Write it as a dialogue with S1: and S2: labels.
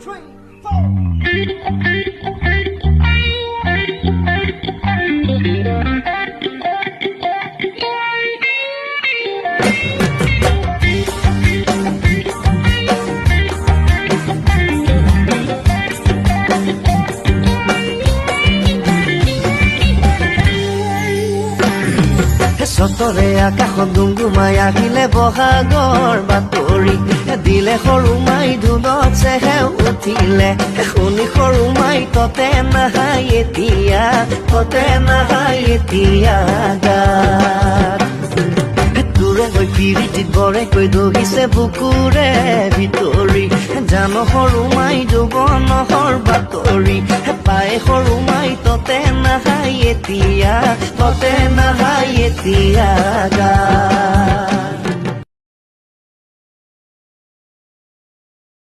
S1: three, four.
S2: সতৰে আকাশত গুমগুমাই আহিলে বহাগৰ বাতৰি দিলে সৰু মাই ধুনত চেহেও উঠিলে শুনি সৰু মাই ততে নাহাই এতিয়া গাত দূৰে গৈ পিৰিতিত বৰেকৈ দহিছে বুকুৰে ভিতৰি জানো সৰু মাই যৌৱনৰ বাতৰি পাই সৰু মাই ততে নাহাই এতিয়া গাত